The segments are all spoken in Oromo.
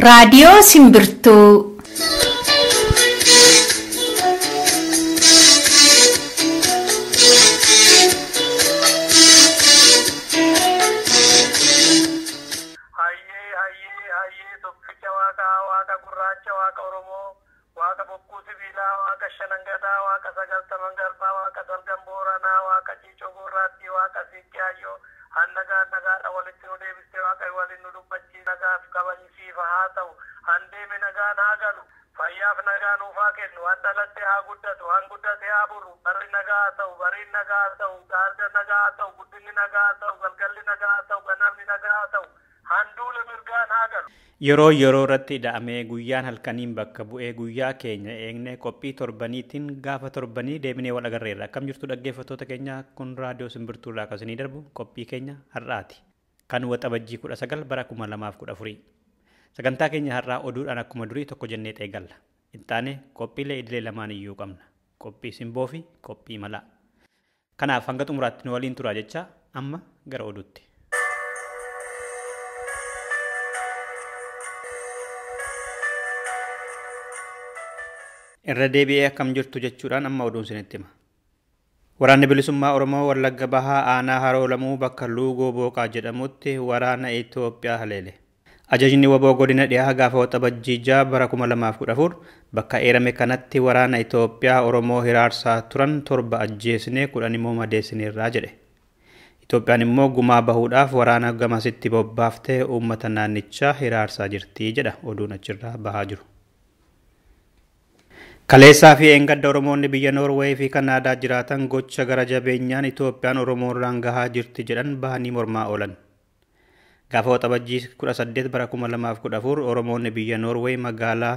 Radio Simbirtuu. Yeroo irratti da'amee guyyaan halkaniin bakka bu'ee guyyaa keenya eegne qophii torbaniitiin gaafa torbanii deebinee wal agarreerra. Akkam jirtu dhaggeeffattoota keenya, kun raadiyoo Simbirtuu irraa kaasanii darbu qophii keenya har'aati. Kan waxabajjii 19 bara 2014. Sagantaa keenya har'aa oduudhaan akkuma durii tokko jennee eegalla. Ittaane qophiilee idilee lamaan iyyuu qabna. Qophii simboo fi qophii malaa. Kanaaf hanga xumuraatti nu waliin turaa jecha amma gara oduutti. Irra deebi'ee akkam jirtu jechuudhaan amma oduun isinitti hima. Waraanni bilisummaa Oromoo Wallagga Bahaa aanaa Haroo Lamuu bakka Luugoo Booqaa jedhamutti waraana Itoophiyaa haleele. Ajajni waboo godina dhiyaa gaafa waxabajjii 6 bara 2014 bakka eerame kanatti waraana Itoophiyaa Oromoo hiraarsaa turan 7 ajjeesnee 10 immoo madeessineerraa jedhe. Itoophiyaan immoo gumaa bahuudhaaf waraana gamasitti bobbaaftee uummata naannichaa hiraarsaa jirti jedha oduun achirraa bahaa jiru. Kaleessaa fi engadda Oromoonni biyya Noorweey fi Kanaadaa jiraatan gocha gara jabeenyaan Itoophiyaan Oromoorraan gahaa jirti jedhan bahanii mormaa oolan. Gaafa waxabajjii 18 bara 2014 Oromoonni biyya Noorweey magaalaa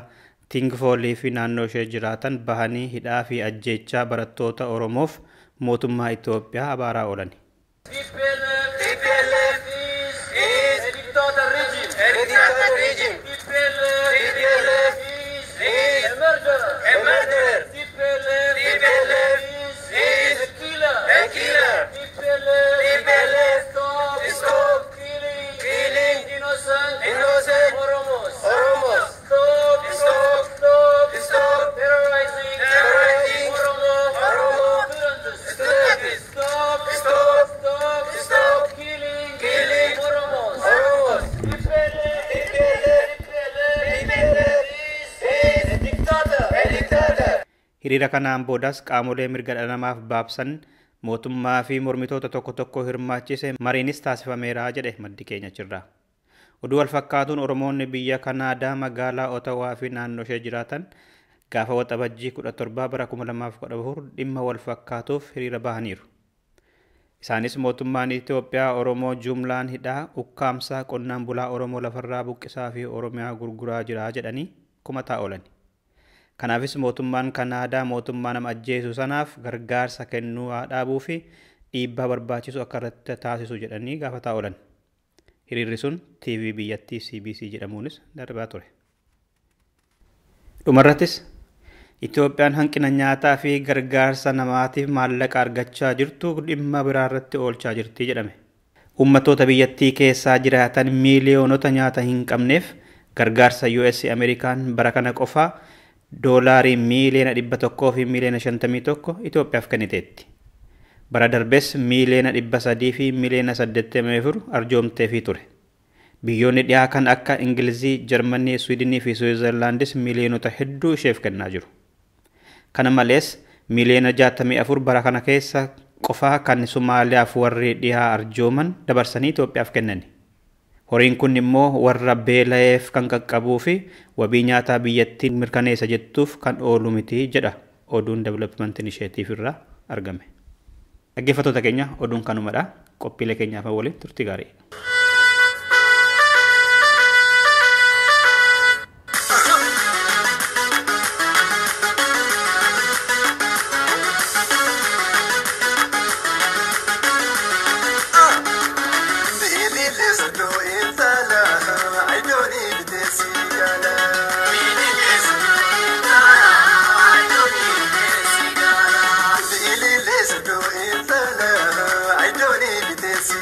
Tingfoolii fi naannoo ishee jiraatan bahanii hidhaa fi ajjeechaa barattoota Oromoof mootummaa Itoophiyaa abaaraa oolan. Hiriira kanaan boodas qaamolee mirga dhala namaaf baabsan mootummaa fi mormitoota tokko hirmaachise mariinis taasifameera jedhe maddi keenya achirraa. Oduu wal fakkaatuun Oromoonni biyya Kanaadaa magaalaa Otawaa fi naannoo ishee jiraatan gaafa waxabajjii 17 bara 2014 dhimma wal fakkaatuuf hiriira bahaniiru. Isaanis mootummaan Itoophiyaa Oromoo jumlaan hidhaa ukkaamsaa qonnaan bulaa Oromoo lafarraa buqqisaa fi Oromiyaa gurguraa jira jedhanii kumataa oolan. Kanaafis mootummaan Kanaadaa mootummaa nama ajjeesu sanaaf gargaarsa kennuu dhaabuu fi dhiibbaa barbaachisu akka irratti taasisu jedhanii gaafataa oolan. Hiriirri sun TV biyyattii CBC jedhamuunis darbaa ture. Dhumarrattis Itoophiyaan hanqina nyaataa fi gargaarsa namaatiif maallaqa argachaa jirtu dhimma biraarratti oolchaa jirti jedhame. Uummattoota biyyattii keessaa jiraatan miiliyoonota nyaata hin qabneef gargaarsa US Ameerikaan bara kana qofaa doolaarii miiliyoona 100 fi miiliyoona 51 Itoophiyaaf kenniteetti. Bara darbes miiliyoona 300 fi miiliyoona 84 arjoomteefii ture. Biyyoonni dhiyaa kan akka Ingilizii, Jarmanii, Swiidinii fi Swiizerlaandis miiliyoonota hedduu isheef kennaa jiru. Kana malees miiliyoona 64 bara kana keessa qofaa kan Somaaliyaaf warri dhiyaa arjooman dabarsanii Itoophiyaaf kennani. Horiin kun immoo warra beela'eef kan qaqqabuu fi wabii nyaataa biyyattiin mirkaneessa jettuuf kan oolu miti jedha oduun development initiative irraa argame. Dhaggeeffattoota keenya oduun kanumadha. Qophiilee keenyaaf waliin turtii gaarii. I don't need this.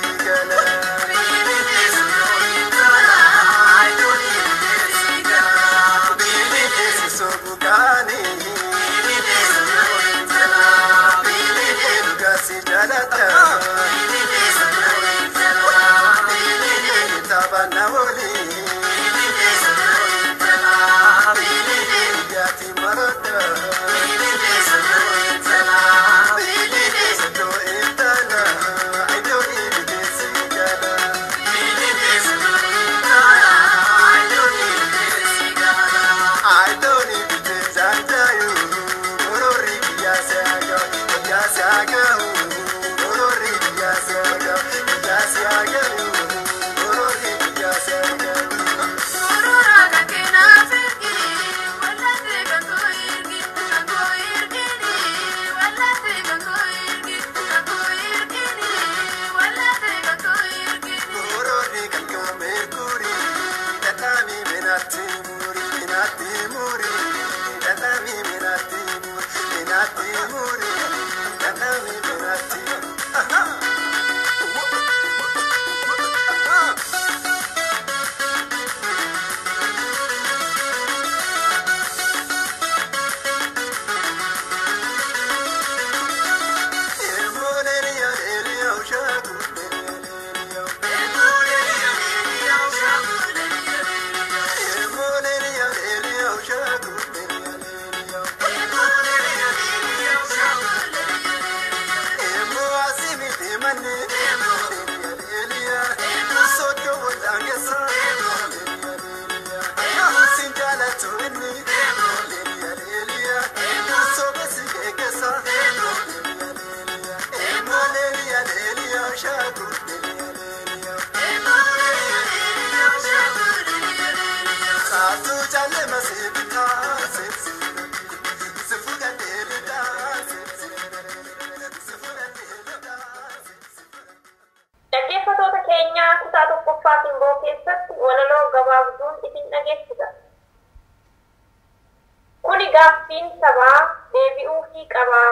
sabaa deebi'uu fi qabaa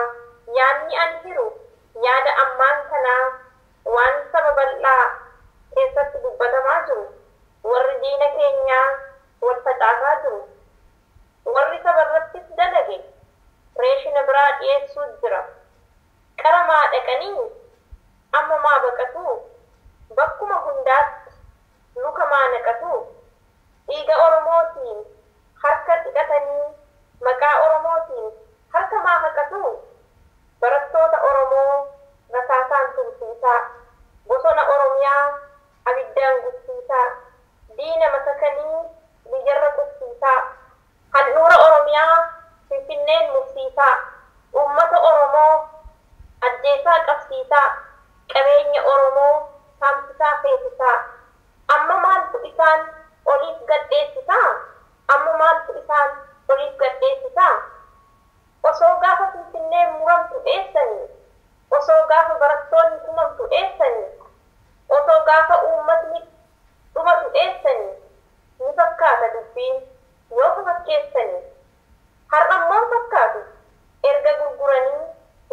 yaadni an jiru yaada ammaan kanaa waan saba bal'aa keessatti dubbatamaa jiru warri diina keenyaa wal facaasaa jiru warri sabarrattis dalage reeshina biraa dhiyeessuu jira qaramaa dhaqanii ammamaa baqatu bakkuma hundaatti lukamaa naqatu dhiiga oromootiin harka hidhatanii maqaa oromootiin harka maa haqatu barattoota oromoo rasaasaan tumsiisaa bosona oromiyaa abiddaan gubsiisaa diina masakanii biyyarra qubsiisaa handhuura oromiyaa finfinneen mursiisaa ummata oromoo ajjeesaa qabsiisaa qabeenya oromoo saamsisaa feesisaa amma maaltu isaan oliif gadheessisaa amma maaltu isaan oliif gadheessisaa osoo gaafa finfinneen muramtu eessanii osoo gaafa barattoonni tumamtu eessanii osoo gaafa uummatni dhumatu eessanii ni fakkaata dubbiin yoo fakkeessanii har'ammoo fakkaatu erga gurguranii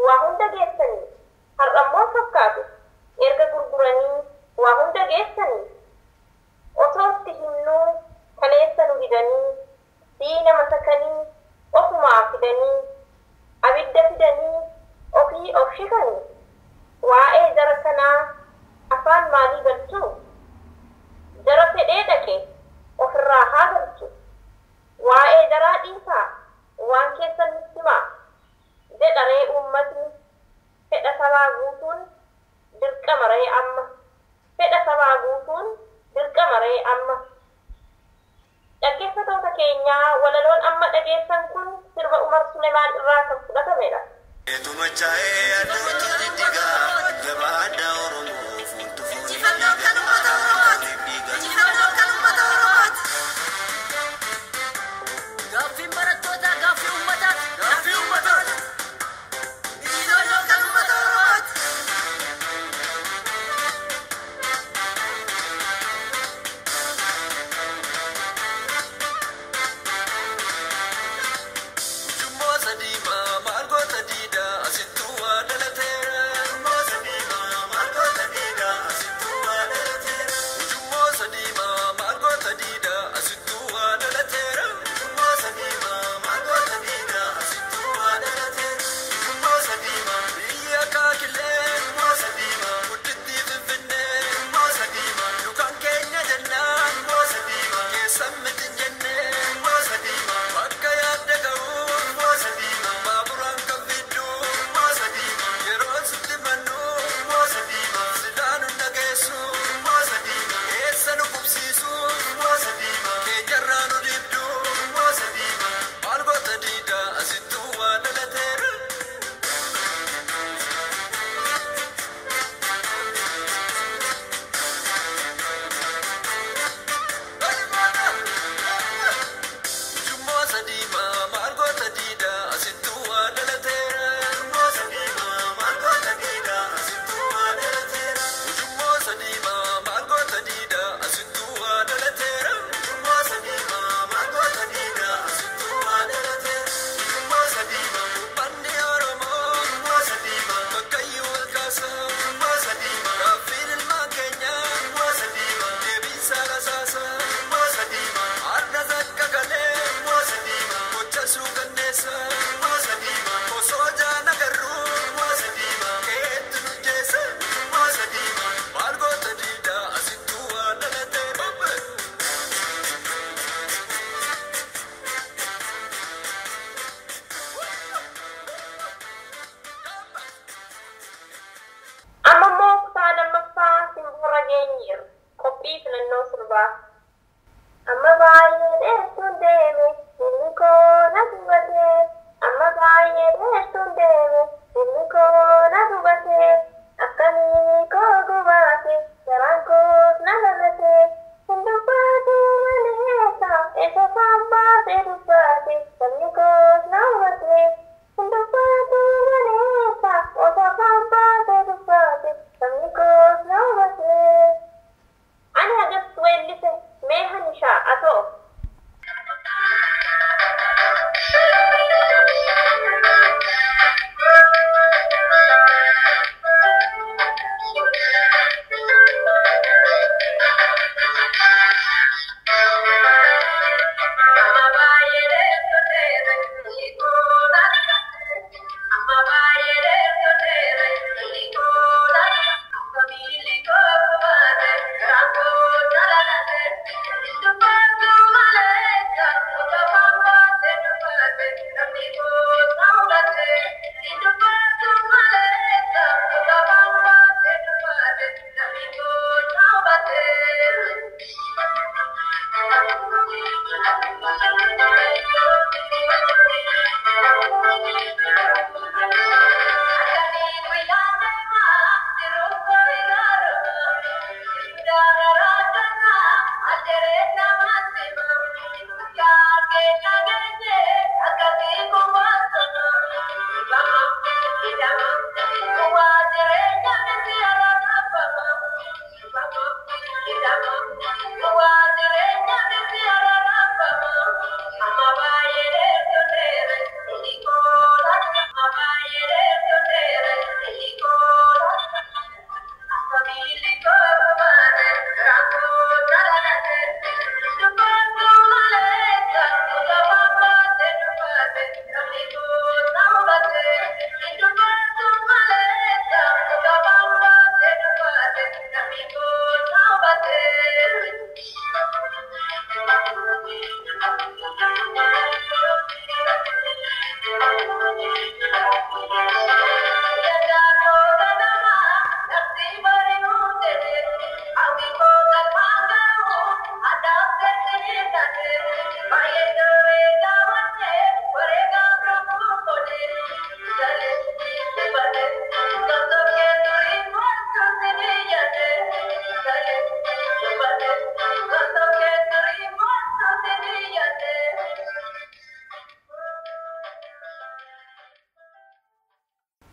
waa hunda geessanii har'ammoo fakkaatu erga gurguranii waa hunda geessanii osoo itti himnuu kaleessanu didanii diina masakanii ofumaa fidanii abidda fidanii ofii of shikanii waa'ee jara kanaa afaan maalii galchuu jara fedhee dhaqe ofirraa haa galchu waa'ee jaraa dhiisaa waan keessan himaa jedharee uummatni fedha sabaa guutuun dirqama ree amma fedha sabaa guutuun dirqama ree amma dhaggeeffatoota keenyaa walaloon amma dhageessan kun sirba Umar Sulemaan irraa kan fudhatamedha. Margot Adida, as it to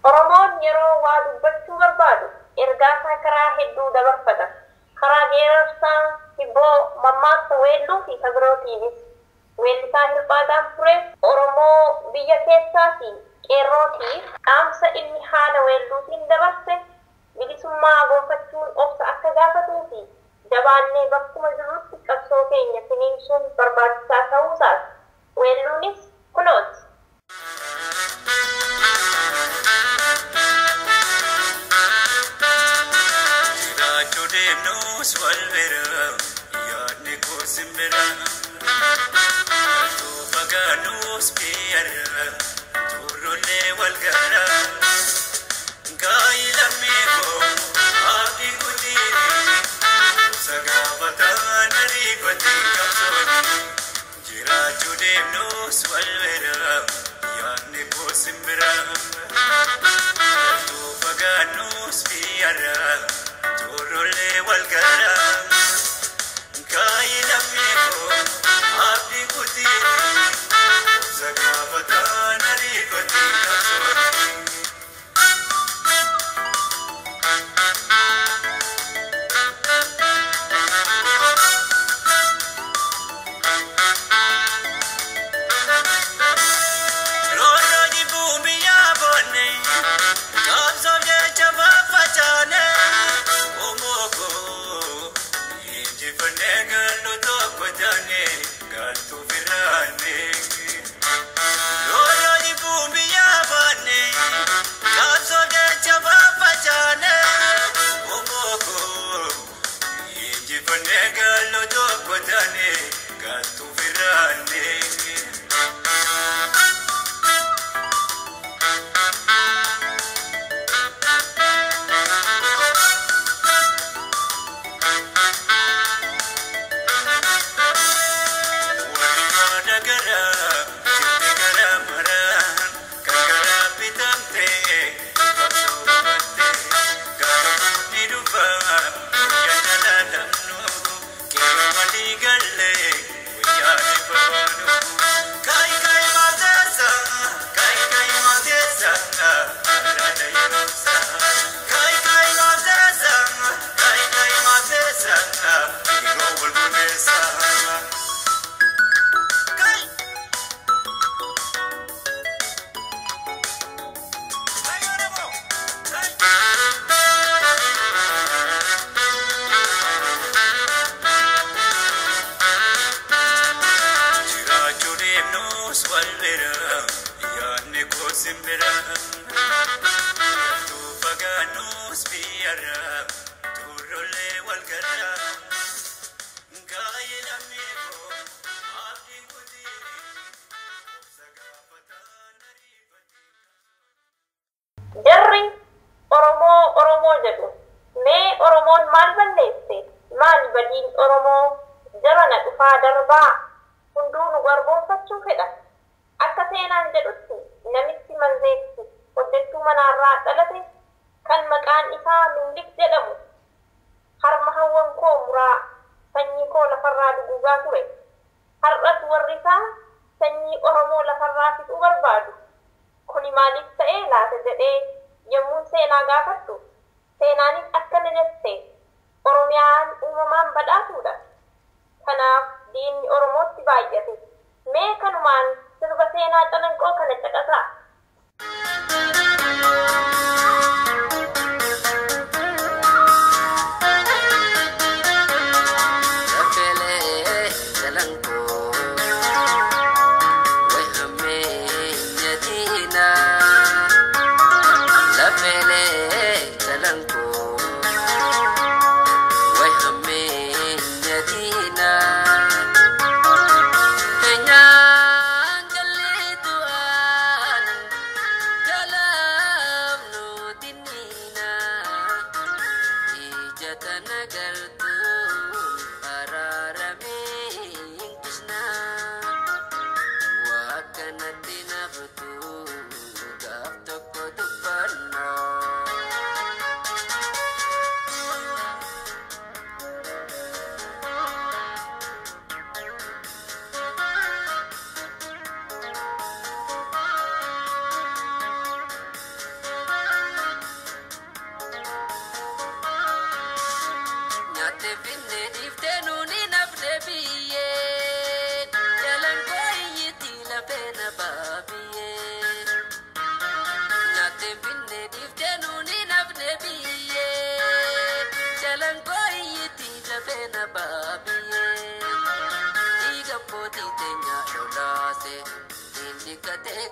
Oromoon yeroo waa dubbachuu barbaadu ergaa karaa hedduu dabarfata. Karaa geerarsaa, hibboo, mammaaksa weelluu fi kabirootiinis. Weellisaa Hirphaadhaan Turee Oromoo biyya keessaa fi qeerrootiif dhaamsa inni haala weelluutiin dabarse bilisummaa gonfachuun obsa akka gaafatuu fi jabaannee bakkuma jirrutti qabsoo keenya finiinsuun barbaachisaa ta'uusaati. Weelluunis kunooti. Jarri Oromoo jedhu. Mee Oromoon maal balleesse? Maal badiin Oromoo jarana dhufaa darbaa hunduu nu garboonfachuu fedha. Akka seenaan jedhutti namichi manzeetti hojjechuu manaarraa dhalate kan maqaan isaa Minlik jedhamu harma hawwan koo muraa sanyii koo lafarraa duguugaa ture. Har'as warri isaa sanyii Oromoo lafarraa fixuu barbaadu. Kuni maaliif ta'ee laata jedhee yommuu seenaa gaafattu seenaanis akkana jette Oromiyaan uumamaan badhaatuudha. Kanaaf diinni Oromootti baay'ate. Mee kanumaan sirba seenaa calanqoo kana caqasaa.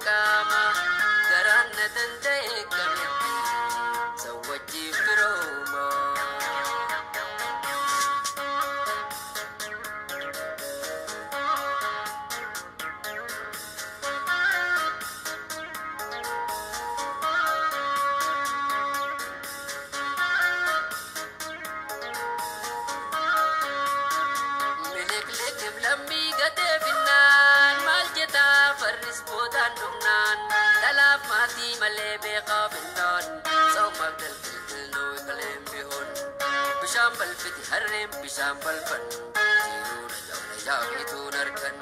kama Garana tante kami Sawaji firoma Bisambal pan Tiru na jawi tu narkan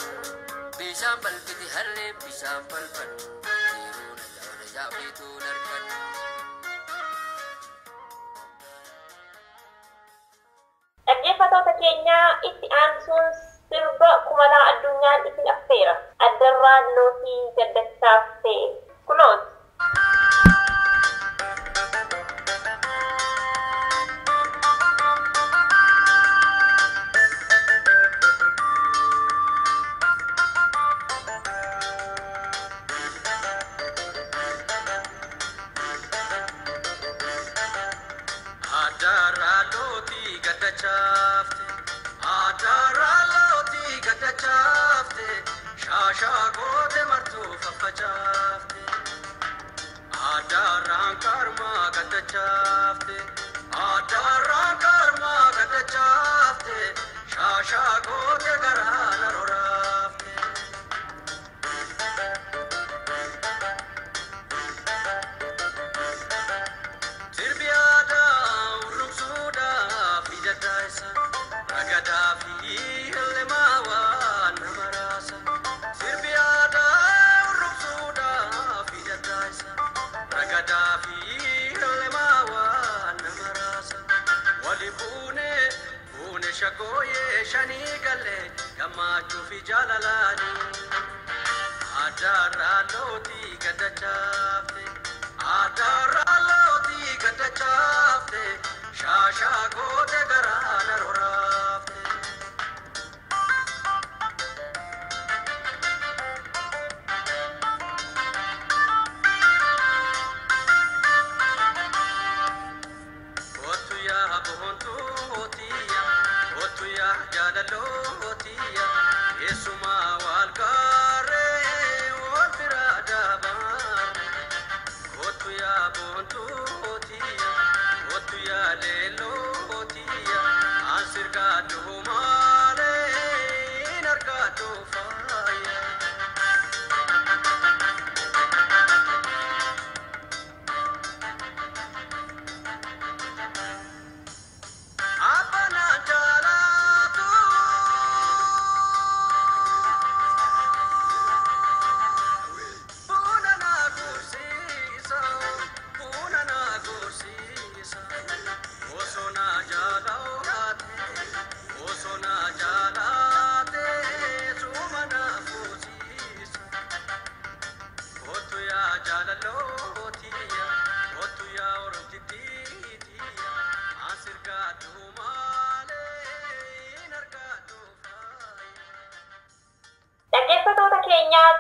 Bisambal piti harre bisambal pan Tiru na jawi tu narkan Dhaggeeffattoota keenya itti aansuun sirba kumalaa addunyaan isin affeera addarraa lootii gaddachaaf ta'e kunooti.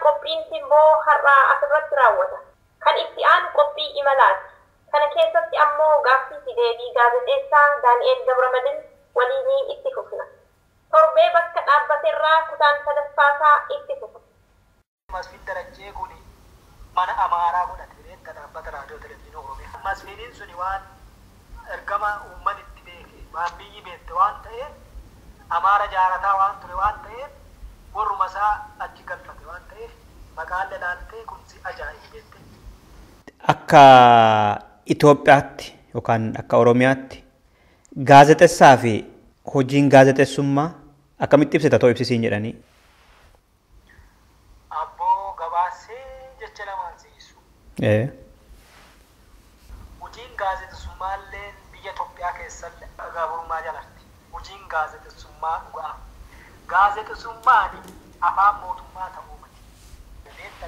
Qophiin simboo har'aa asirratti raawwata. Kan itti aanu qophii imalaati. Kana keessatti ammoo gaaffii fi deebii gaazexeessaa Daani'el Gabramadin waliin itti fufna. Torbee bakka dhaabbaterraa kutaan sadaffaasaa itti fufa. Masfiin darajjee kuni mana amaaraa godhatee kan dhaabbata raadiyoo televezyiinii Oromiyaa. Masfiiniin suni waan ergama uummanni itti beeke waan biyyi beekte waan ta'eef amaara jaarataa waan ture waan ta'eef warruma isaa achi galfate waan ta'eef maqaan laaltee kun si ajaa'ibeette. Akka Itoophiyaatti yookaan akka Oromiyaatti gaazexessaa fi hojiin gaazexessummaa akkamitti ibsita ta'uu ibsisiin jedhanii. Abboo gabaasee jecha lamaan siisu. Hojiin gaazexessummaa biyya Itoophiyaa keessatti gabaabummaa jalatti. Hojiin gaazexessummaa dhugaa. Gaazexessummaan afaan mootummaa ta'uu miti.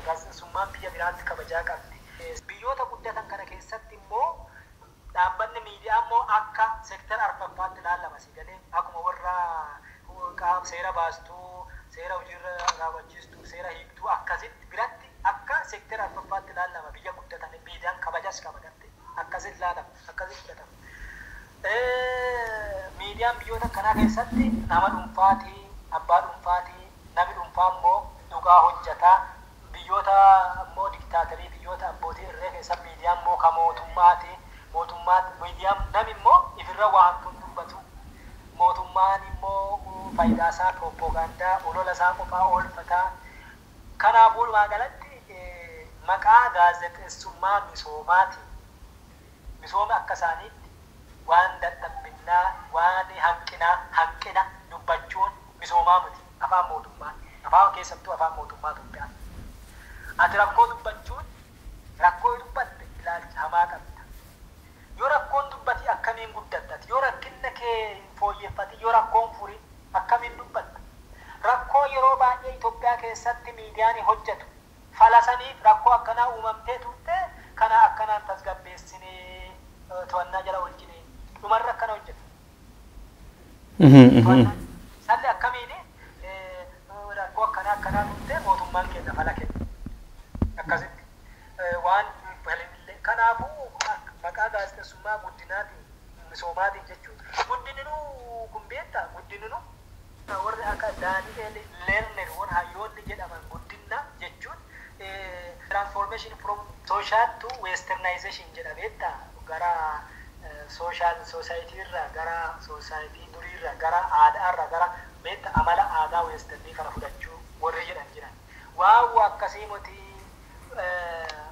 Gaazexessummaan biyya biraatti kabajaa qabdi. Biyyoota guddatan kana keessatti immoo dhaabbanni miidiyaa immoo akka seektara arfaffaatti ilaalama sigalee akkuma warra seera baastuu, seera hojiirra raawwachiistuu, seera hiiktuu akkasitti biratti akka akka seektara arfaffaatti ilaalama biyya guddatan miidiyaan kabajas qaba garte akkasit ilaalama akkasit fudhatama. Miidiyaan biyyoota kanaa keessatti nama dhuunfaatii abbaa dhuunfaatii namni dhuunfaa immoo dhugaa hojjetaa biyyoota immoo diktaatarii biyyoota abbootii irree keessa miidiyaan immoo ka mootummaati miidiyaan namni immoo ifirra waan kun dubbatu mootummaan immoo faayidaa isaa propoogaandaa olola isaa qofaa oolfataa. Kanaafuu walumaa galatti maqaa gaazexeessummaa misoomaati. Misooma akka isaaniitti waan dadhabbinnaa waan hanqina dubbachuun misoomaa miti afaan mootummaa afaan keessattuu afaan mootummaa Itoophiyaa. Ati rakkoo dubbachuun rakkoo dubbatte ilaalcha hamaa qabda. Yoo rakkoon dubbati akkamiin guddattati yoo rakkinna kee fooyyeffati yoo rakkoon furi akkamiin dubbatta. Rakkoo yeroo baay'ee Itoophiyaa keessatti miidiyaan hojjetu falasaniif rakkoo akkanaa uumamtee turte kana akkanaan tasgabbeessinee to'annaa jala oolchine dhumarra akkana hojjetu. Salli akkamiin rakkoo akkanaa turte mootummaan kenna fala kenna akkasitti waan falinillee kanaafuu maqaa gaazexeessummaa guddinaatiin misoomaatiin jechuudha. Guddininu kun beektaa guddininu warri akka Daani'eel Leerner warra hayyoonni jedhaman guddina jechuun transformation from social to westernization jedha beektaa gara social society irraa gara society durii irraa gara aadaa irraa gara beektaa amala aadaa westernii kana fudhachuu warri jedhan jiran waawu akkasii miti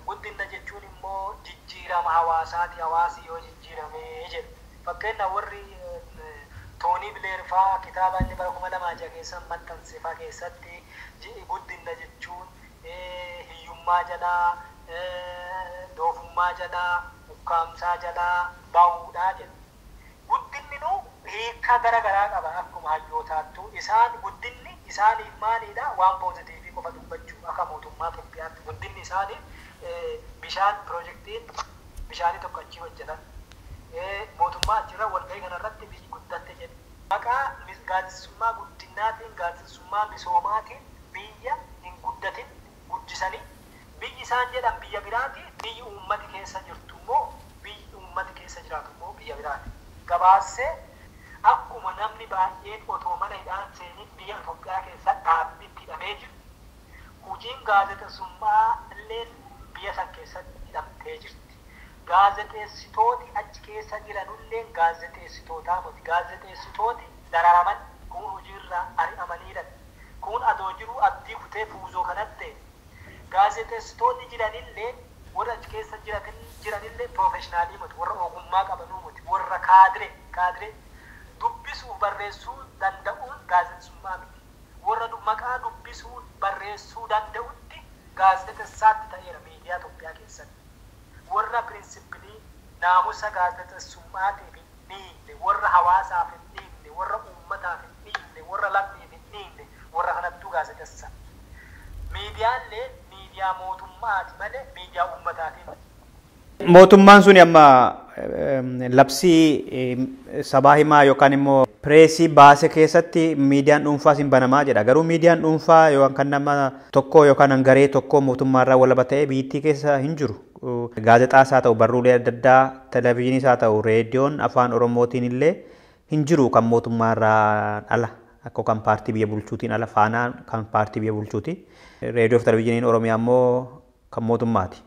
guddina jechuun immoo jijjiirama hawaasaati hawaasi yoo jijjiiramee jedhu fakkeenya warri Tony Blair faa kitaaba inni bara 2006 keessa maxxanse faa keessatti guddina jechuun hiyyummaa jalaa doofummaa jalaa ukkaamsaa jalaa bahuudhaa jedhu. Guddinni nu hiika garaagaraa qaba akkuma hayyootaattu isaan guddinni isaaniif maalidha waan poozitiivii qofa dubbachuu akka mootummaa Itoophiyaatti guddinni isaaniif bishaan piroojeektiin bishaanii tokko achii hojjetan. Mootummaa achirra walgahii kanarratti biyyi guddatte jedhu. Maqaa gaazexeessummaa guddinaatiin gaazexeessummaa misoomaatiin biyya hin guddatin guddisanii biyyi isaan jedhan biyya biraati biyyi uummati keessa jirtu immoo biyyi uummati keessa jiraatu immoo biyya biraati. Gabaasee akkuma namni baay'een otoo mana hidhaan seenin biyya Itoophiyaa keessa dhaabbitti hidhamee jiru. Hojiin gaazexeessummaa illee biyya san keessatti hidhamtee jirti. Gaazexeessitooti achi keessa jiranullee gaazexeessitootaa miti. Gaazexeessitooti dararaman kun hojiirraa ari'amaniidha. Kun adoo jiru abdii kutee fuuzoo kanatti gaazexeessitoonni jiranillee warra achi keessa jiranillee piroofeshinaalii miti. Warra ogummaa qabanuu miti. Warra kaadiree dubbisuu barreessuu danda'uun gaazexeessummaa miti. Warra maqaa dubbisuu barreessuu danda'utti gaazexeessaatti ta'eera miidiyaa Itoophiyaa keessatti. Warra pirinsipilii naamusa gaazexeessummaatiif hin dhiibne warra hawaasaaf hin dhiibne warra uummataaf hin dhiibne warra lammiif hin dhiibne warra kanattuu gaazexeessa. Miidiyaallee miidiyaa mootummaati malee miidiyaa uummataati. Mootummaan suni amma labsii sabaa himaa yookaan immoo pireesii baase keessatti miidiyaan dhuunfaas hin banamaa jedha. Garuu miidiyaan dhuunfaa yookaan kan nama tokko yookaan garee tokko mootummaarraa walaba ta'ee biyyattii keessa hin jiru. Gaazexaas haa ta'u barruulee adda addaa televezyiiniis haa ta'u reediyoon afaan oromootiin illee hin jiru kan mootummaarraa ala akka kan paartii biyya bulchuutiin ala faanaan kan paartii biyya bulchuuti. Reediyoo fi televezyiiniin oromiyaa immoo kan mootummaati.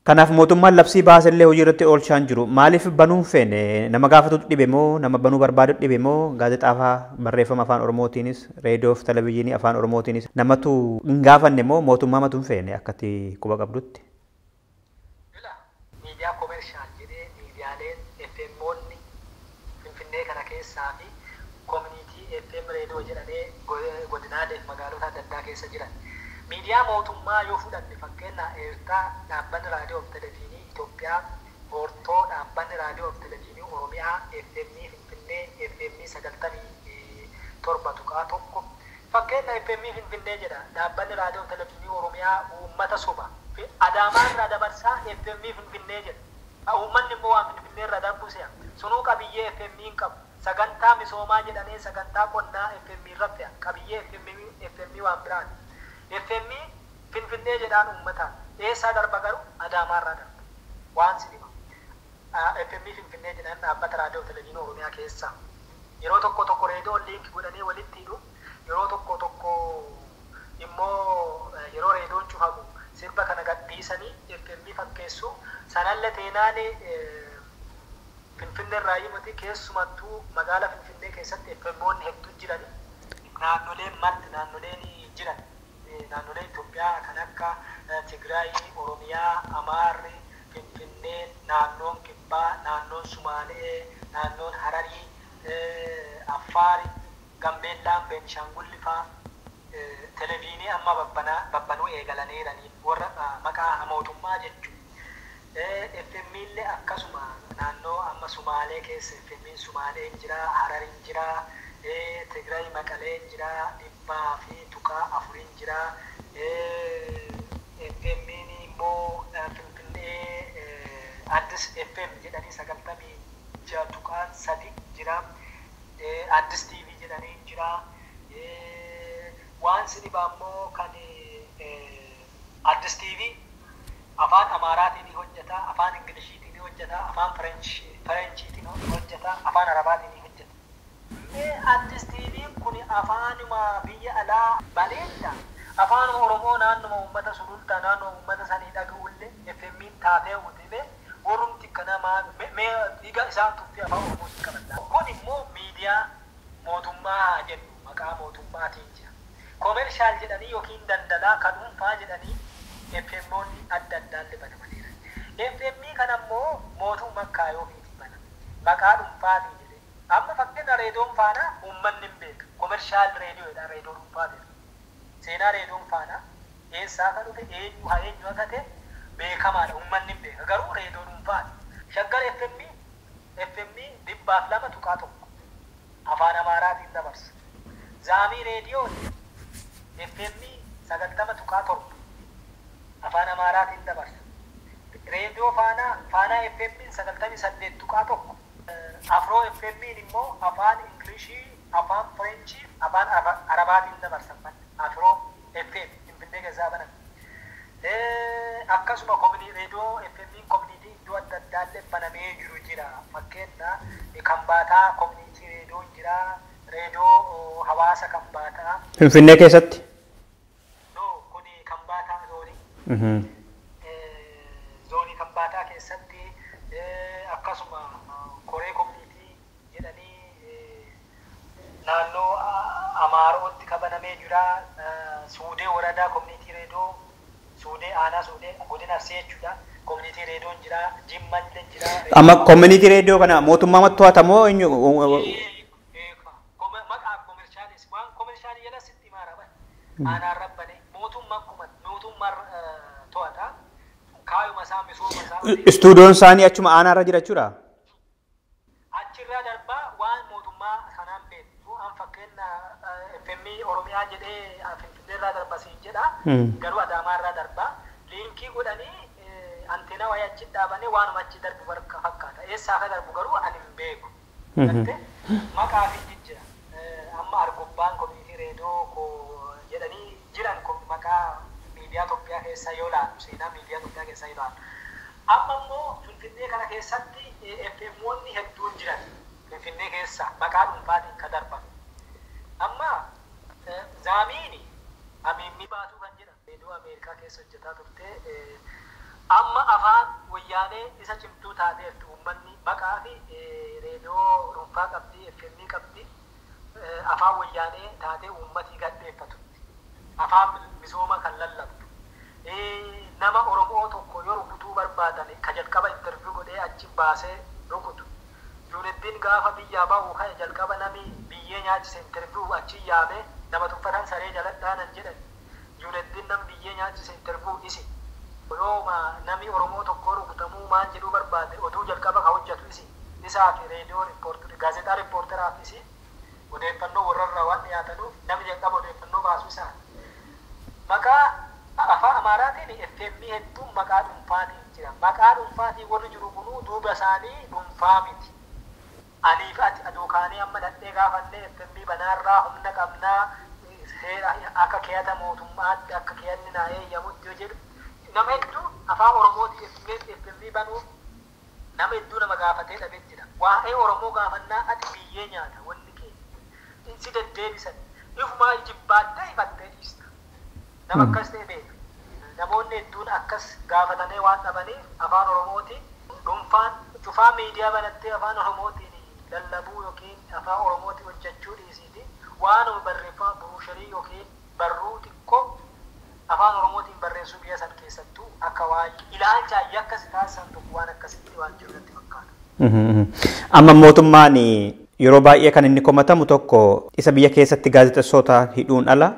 Kanaaf mootummaan labsii baasellee hojii irratti oolchaa hin jiru. Maaliif banuun feene nama gaafatutu dhibe moo nama banuu barbaadu dhibe moo gaazexaa barreeffama afaan oromootiinis reediyoo fi televezyiinii afaan oromootiinis namatu hin gaafanne moo mootummaa matu hin feene akkati quba qabdutti. Miidiyaa koomershaal jedhee miidiyaaleen FM'oonni Finfinnee kana keessaa fi koomunitii FM reediyoo jedhamee godinaalee fi magaalota adda addaa keessa jiran. Miidiyaa mootummaa yoo fudhanne fakkeenya Eertiraa dhaabbanni raadiyoo fi televezyiinii Itoophiyaa, Hortoo dhaabbanni raadiyoo fi televezyiinii Oromiyaa, FM Finfinnee, FM 97.1 fakkeenya FM Finfinnee jedha dhaabbanni raadiyoo fi televezyiinii Oromiyaa uummata soba. Adaamaan irraa dabarsaa FM Finfinnee jedha. Uummanni immoo waan Finfinnee irraa darbusee sunuu qabiyyee FM hin qabu. Sagantaa misoomaa jedhamee sagantaa qonnaa FM irratti qabiyyee FM waan biraati. FM Finfinnee jedhaan uummataan eessaa darba garuu Adaamaarraa darba. Waan si dhima. FM Finfinnee jedhaan dhaabbata raadiyoo televezyiinii Oromiyaa keessa. Yeroo tokko reediyoo liinki godhanii walitti hidhu. Yeroo tokko immoo yeroo reediyoon cufamu sirba kana gadhiisanii FM fakkeessu. Sanallee teenaan Finfinnee irraa himati keessumattuu magaalaa Finfinnee keessatti FMoonni hedduun jiran. Naannoleen marti naannoleen jiran. Naannolee Itoophiyaa kan akka Tigraay, Oromiyaa, Amaarri, Finfinnee, naannoon Kibbaa, naannoon Sumaalee, naannoon Hararii, Affaari, Gambeellaan, Beenishaangul faa televezyiinii amma babbanuu eegalaniiranii warra maqaa mootummaa jechuudha. FM illee akkasuma naannoo amma Sumaalee keessa FM Sumaalee jira, Hararii jira, Tigraay Maqalee jira, Dhibbaa fi Tuqaa Afurii jira. FM immoo Finfinnee Addis FM jedhanii 96 Tuqaa 3 jira. Addis TV jedhanii jira. Waan si dhibaa immoo kan Addis TV afaan Amaaraatiin hojjeta, afaan Ingiliziitiin hojjeta, afaan Faranjiitiin hojjeta, afaan Arabaatiin hojjeta. Addis TV kun afaanuma biyya alaa bareeda. Afaan Oromoo naannoo uummata sulultaa naannoo uummata sanii dhaga'ullee FM'n taatee utile warrumti kana mee dhiiga isaan tuffi afaan Oromootti qabata. Kun immoo miidiyaa mootummaa jennu maqaa mootummaatiin jira. Komershaal jedhanii yookiin daldalaa kan dhuunfaa jedhanii FMoonni adda addaallee banamaniira. FM kana immoo mootummaa kaayoofiiti bana. Maqaa dhuunfaatiin jedhee. Amma fakkeenya reediyoon faana uummanni hin beeka. Komershaal reediyoodha reediyoo dhuunfaatiin. Seenaa reediyoon faana eessaa kan dhufe eenyu akka ta'e beekamaadha uummanni hin beeka. Garuu reediyoo dhuunfaati. Shaggar FM 201 afaan Amaaraatiin dabarsa. Zaamii reediyoon FM 90.7 afaan Amaaraatiin dabarsa. Reediyoo faanaa FM 98.1 Afroo FM immoo afaan Ingilishii, afaan Faranjii, afaan Arabaatiin dabarsa. Afroo FM Finfinnee keessaa banan. Akkasuma reediyoo FM koominiitii iddoo adda addaallee banamee jiru jira. Fakkeenya Kambaataa koominiitii reediyoon jira. Reediyoo hawaasa Kambaataa. Finfinnee keessatti? Kun Kambaataa zoonii. Zoonii Kambaataa keessatti akkasuma koree koominiitii jedhanii naannoo Amaarootti kabanamee jira. Suudee waradaa koominiitii reediyoo Suudee aanaa Suudee godina Arsii jechuudha. Koominiitii reediyoon jira. Jimmallee jira. Amma koominiitii reediyoo kana mootummaa to'atamoo eenyu? Maqaa komershaalis waan komershaalii jala sitti maaraban. Aanaan rabbane mootummaa to'ata. Kaayuma isaa misooma isaa. Istuudiyoon isaanii achuma aanaarra jira jechuudha? Achirraa darbaa waan mootummaa sanaan beektu an fakkeenya FM Oromiyaa jedhee Finfinneerraa darba siin jedha. Garuu Adaamaarraa darba. Liinkii godhanii anteena wayii achi dhaabanii waanuma achi darbu barka fakkaata. Eessaa akka darbu garuu ani hin beeku. Maqaa fi jijjiira. Amma Argobbaan koominiitii reediyoo jedhanii jiran maqaa miidiyaa Itoophiyaa keessa yoo laalu seenaa miidiyaa Itoophiyaa keessa yoo laalu. Amma immoo Finfinnee kana keessatti FMoonni hedduun jiran Finfinnee keessa maqaa dhuunfaatiin kan darban. Amma Zaamiini Amiimmi Baatuu kan jedhan reediyoo Ameerikaa keessa hojjetaa turte. Amma afaan wayyaanee isa cimtuu taateef uummanni maqaa fi reediyoo dhuunfaa qabdi FM qabdi. Afaan wayyaanee taatee uummatii gadheeffatutti. Afaan misooma kan lallabdu. Nama Oromoo tokko yoo rukutuu barbaadan ka jalqaba interviyuu godhee achi baasee rukutu. Juuneddiin gaafa biyyaa bahu kan jalqaba nami biyyee nyaachise interviyuu achi yaamee nama tuffatan saree jaladhaanan jedhan. Juuneddiin nam biyyee nyaachise interviyuu isi. Yooma nami Oromoo tokko rukutamuu maan jedhuu barbaade oduu jalqaba ka hojjetu isi. Isaa fi reediyoo riippoorteri gaazexaa riippoorteraaf isi. Odeeffannoo warrarraa waan dhiyaatanuuf namni jalqaba odeeffannoo baasu isaa. Maqaa afaan Amaaraatiin FM hedduun maqaa dhuunfaatiin jira. Maqaa dhuunfaatiin warri jiru kunuu duuba isaanii dhuunfaa miti. Aniif ati aduu kaanii amma dhadhee gaafannee FM banaarraa humna qabnaa akka keeyata mootummaatti akka keeyanni naa eeyyamutti yoo jedhu nama hedduu afaan Oromooti FMV banuuf nama hedduu nama gaafatee dhabeet jira. Waa'ee Oromoo gaafannaa ati biyyee nyaata wanni kee si deddeebisan ifumaa jibbaattee hifattee dhiista. Nama akkas ta'e beeka. Namoonni hedduun akkas gaafatanii waan dhabaniif afaan Oromooti dhuunfaan cufaa miidiyaa banattee afaan Oromootiin lallabuu yookiin afaan Oromootiin hojjechuu dhiisiiti waanuma barreeffama buruusharii yookiin barruu xiqqoo afaan Oromootiin barreessuu biyya san keessattuu akka waan ilaalcha yakkas taasisan tokko waan akkasitti waan jiru natti fakkaata. Amma mootummaan yeroo baay'ee kan inni komatamu tokko isa biyya keessatti gaazexeessota hidhuun ala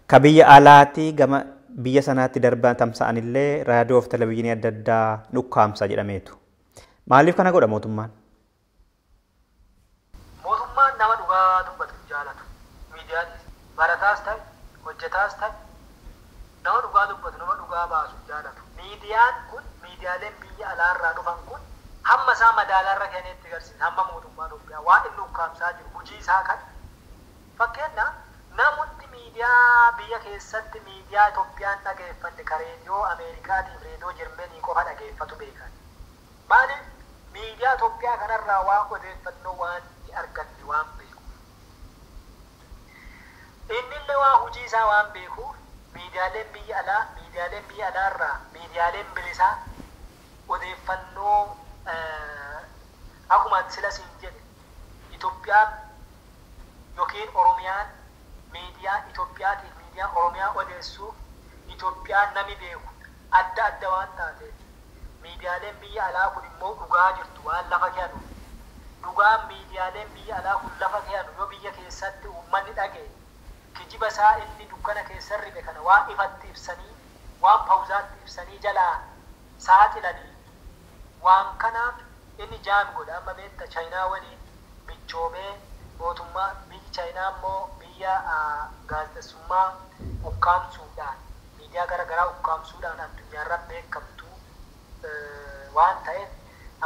ka biyya alaatii gama biyya sanaatti darbaan tamsa'anillee raadiyoo fi televezyiinii adda addaa nukkaamsa jedhameetu. Maaliif kana godha mootummaan? Mootummaan nama dhugaa dubbatu jaalatu. Miidiyaan barataas ta'e hojjetaas ta'e nama dhugaa dubbatu nama dhugaa baasu jaalatu. Miidiyaan kun miidiyaaleen biyya alaarraa dhufan kun hamma isaa madaalarra kenneetti agarsiisa. Hamma mootummaa Itoophiyaa waan inni ukkaamsaa jiru hojii isaa kan fakkeenyaaf namoonni miidiyaa biyya keessatti miidiyaa Itoophiyaan dhageeffanne ka reediyoo Ameerikaatiif reediyoo Jarmanii qofa dhageeffatu beekan. Maaliif miidiyaa Itoophiyaa kanarraa waan odeeffannoo waan arganne waan beeku. Innillee waan hojii isaa waan beekuuf miidiyaaleen biyya alaarraa miidiyaaleen bilisaa odeeffannoo akkuma sila siin jedhe Itoophiyaan yookiin Oromiyaan miidiyaa Itoophiyaatiif miidiyaa Oromiyaa odeessuuf Itoophiyaan nami beeku adda waan taateef miidiyaaleen biyya alaa kun immoo dhugaa jirtu waan lafa kennu dhugaan miidiyaaleen biyya alaa kun lafa kennu yoo biyya keessatti uummanni dhagee kijiba isaa inni dukkana keessa ribe kana waan ifatti ibsanii waan pawuzaatti ibsanii jalaa saaxilanii waan kanaaf inni jaam godha amma beekta chaayinaa waliin michoomee mootummaa biyyi chaayinaa immoo biyya gaazexeessummaa ukkaamsuudhaan miidiyaa garaagaraa ukkaamsuudhaan addunyaarra beekamtu waan ta'eef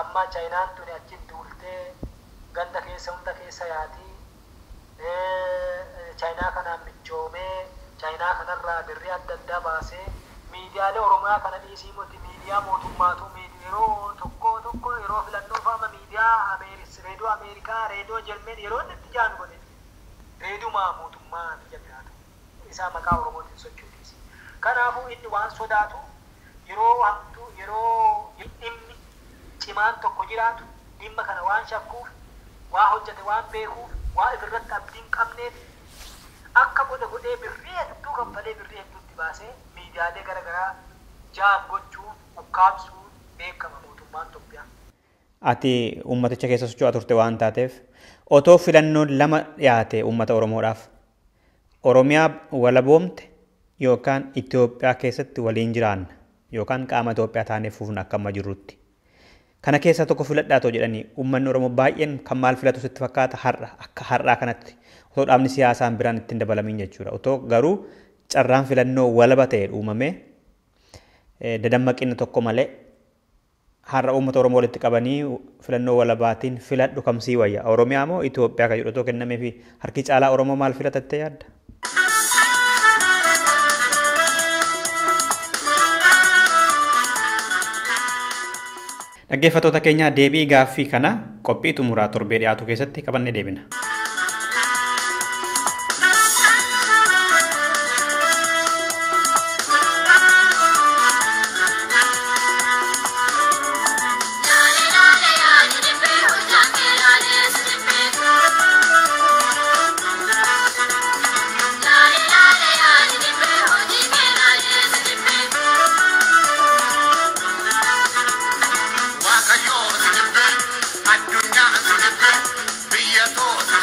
amma chaayinaan tuni achi duultee ganda keessa hunda keessa yaatii chaayinaa kanaan michoomee chaayinaa kanarraa birrii adda addaa baasee miidiyaalee Oromiyaa kana dhiisii moti miidiyaa mootummaatu yeroo tokko yeroo filannoo fa'aa miidiyaa reediyoo Ameerikaa reediyoo Jarmanii yeroo inni itti jaanu godhe reediyoo mootummaa biyya biraatu isaa maqaa Oromootiin sochoodhisi. Kanaafuu inni waan sodaatu yeroo dhimmi cimaan tokko jiraatu dhimma kana waan shakkuuf waa hojjete waan beekuuf waa ifirratti abdiin qabneef akka godhee birrii hedduu kanfalee birrii hedduutti baasee miidiyaalee garaagaraa jaam gochuuf ukkaamsuun beekama mootummaan Itoophiyaa. Ati ummaticha keessa socho'aa turte waan taateef otoo filannoon lama dhiyaate ummata Oromoodhaaf Oromiyaa walaboomte yookaan Itoophiyaa keessatti waliin jiraanna yookaan qaama Itoophiyaa taanee fuufna akka amma jirrutti. Kana keessa tokko filadhaatoo jedhanii uummanni Oromoo baay'een kan maal filatu sitti fakkaata akka har'aa kanatti otoo dhaabni siyaasaan biraan ittiin dabalamiin jechuudha. Otoo garuu carraan filannoo walaba ta'e uumamee dadammaqina tokko malee har'a uummata Oromoo walitti qabanii filannoo walabaatiin filadhu kamsii wayya. Oromiyaa moo Itoophiyaa kan jedhu otoo kennamee fi harki caalaa Oromoo maal filatattee yaadda? Dhaggeeffattoota keenya deebii gaaffii kana qophii xumuraa torbee dhiyaatu keessatti qabannee deebina. Adunya, biyya toota.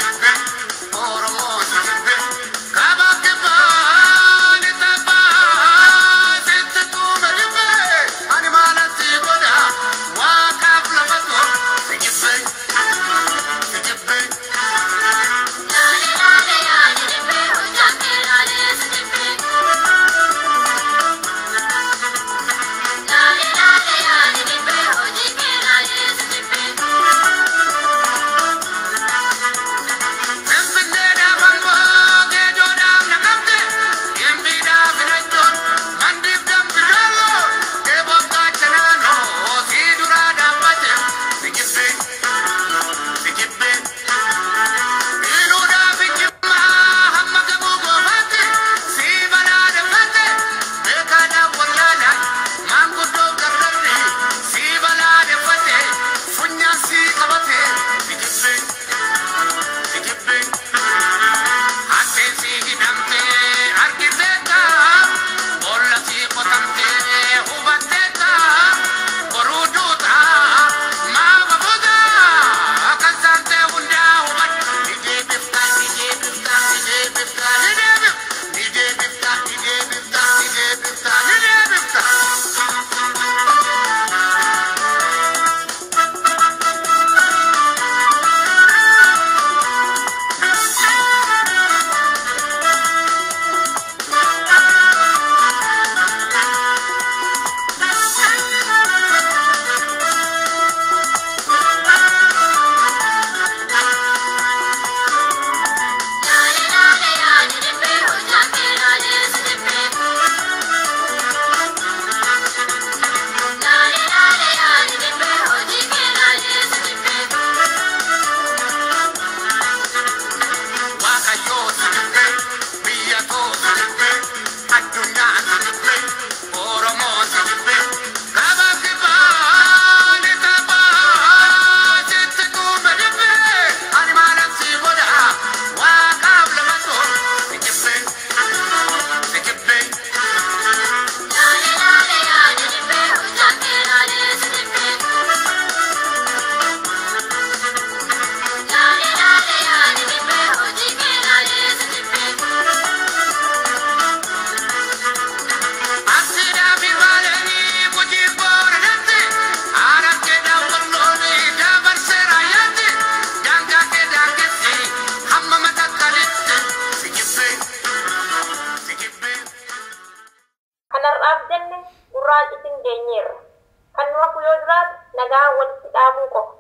nagaa walitti dhaamuu qofa.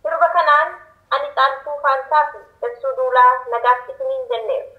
Sirba kanaan ani Caaltuu Faantaa fi Dassuu Duulaa nagaatti isiniin jenneerra.